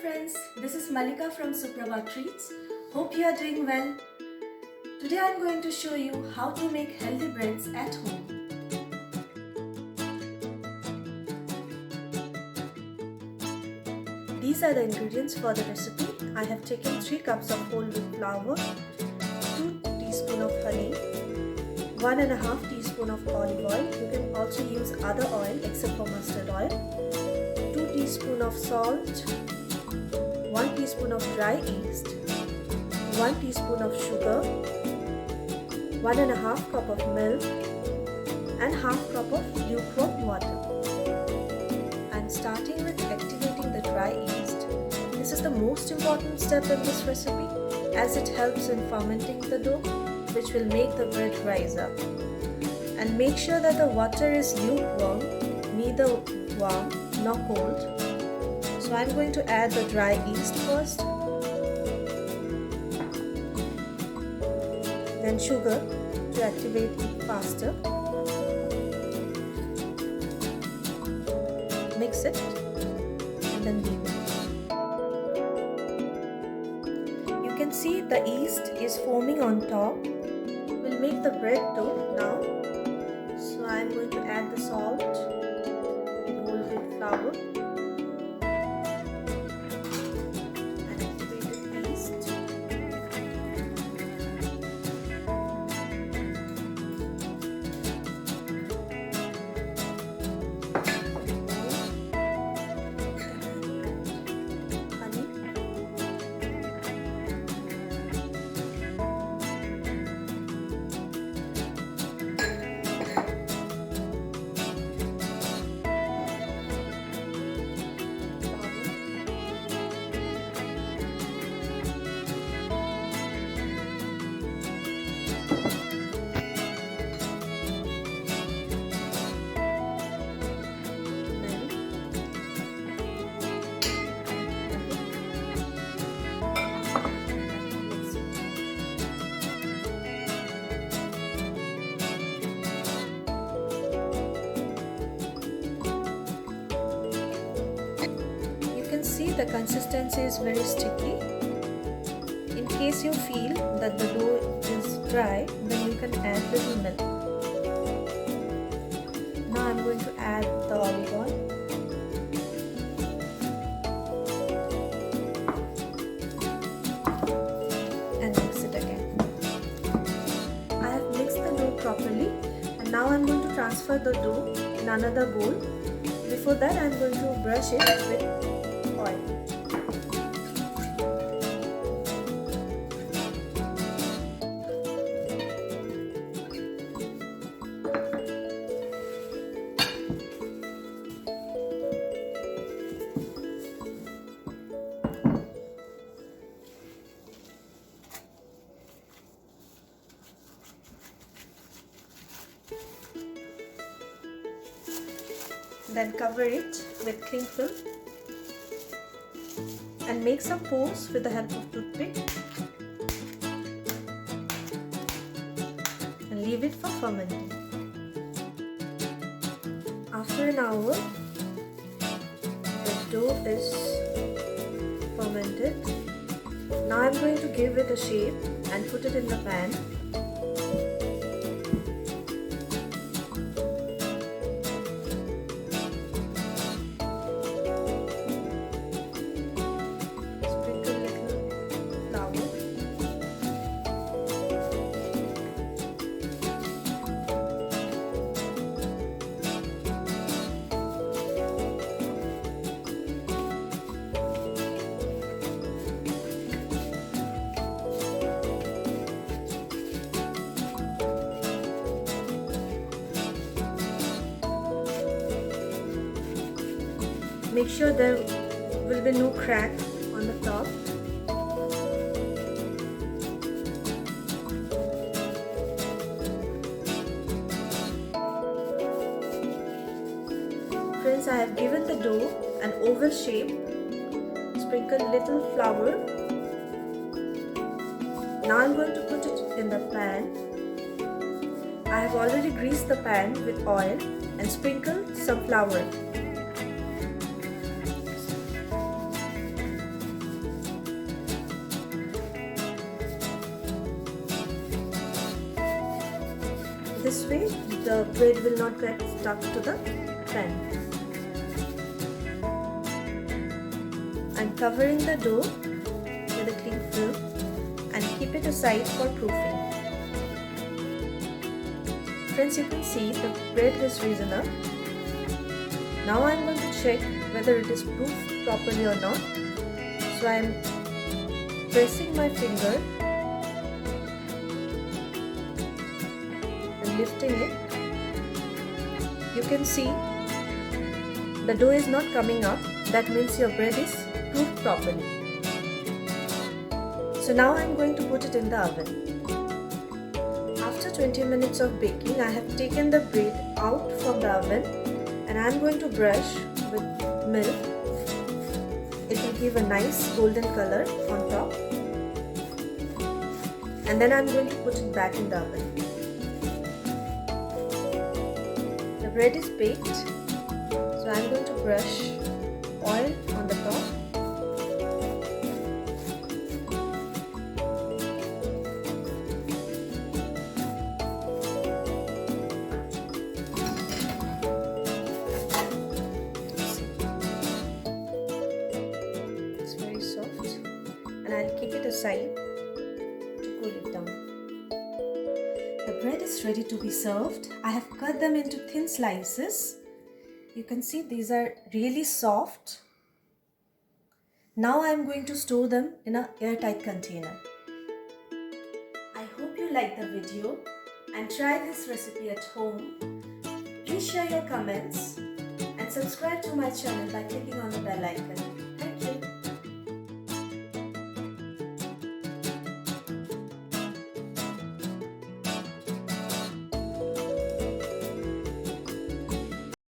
friends, this is Malika from Suprabha Treats. Hope you are doing well. Today I am going to show you how to make healthy breads at home. These are the ingredients for the recipe. I have taken 3 cups of whole wheat flour, 2 teaspoons of honey, 1.5 teaspoons of olive oil. You can also use other oil except for mustard oil, 2 teaspoons of salt, 1 teaspoon of dry yeast, 1 teaspoon of sugar, 1.5 cup of milk and half cup of lukewarm water. I am starting with activating the dry yeast. This is the most important step in this recipe as it helps in fermenting the dough, which will make the bread rise up. And make sure that the water is lukewarm, neither warm nor cold. So I'm going to add the dry yeast first, then sugar to activate it faster. Mix it and then leave it. You can see the yeast is foaming on top. We'll make the bread dough now. So I'm going to add the salt in whole wheat flour. See, the consistency is very sticky. In case you feel that the dough is dry, then you can add little milk. Now I'm going to add the olive oil. And mix it again. I have mixed the dough properly and now I'm going to transfer the dough in another bowl. Before that I'm going to brush it with oil. Then cover it with cling film and make some pores with the help of toothpick and leave it for fermenting. After an hour, the dough is fermented. Now I'm going to give it a shape and put it in the pan. Make sure there will be no crack on the top. Friends, I have given the dough an oval shape. Sprinkle little flour. Now I'm going to put it in the pan. I have already greased the pan with oil and sprinkled some flour. This way the bread will not get stuck to the pan. I'm covering the dough with a cling film and keep it aside for proofing. Friends, you can see the bread has risen up. Now I'm going to check whether it is proofed properly or not. So I'm pressing my finger and lifting it. You can see the dough is not coming up. That means your bread is proofed properly. So now I'm going to put it in the oven. After 20 minutes of baking, I have taken the bread out from the oven and I'm going to brush with milk. It will give a nice golden color on top. And then I'm going to put it back in the oven. The bread is baked, so I'm going to brush oil on the top. It's very soft, and I'll keep it aside to cool it down. The bread is ready to be served. I have cut them into thin slices. You can see these are really soft. Now I am going to store them in an airtight container. I hope you like the video and try this recipe at home. Please share your comments and subscribe to my channel by clicking on the bell icon.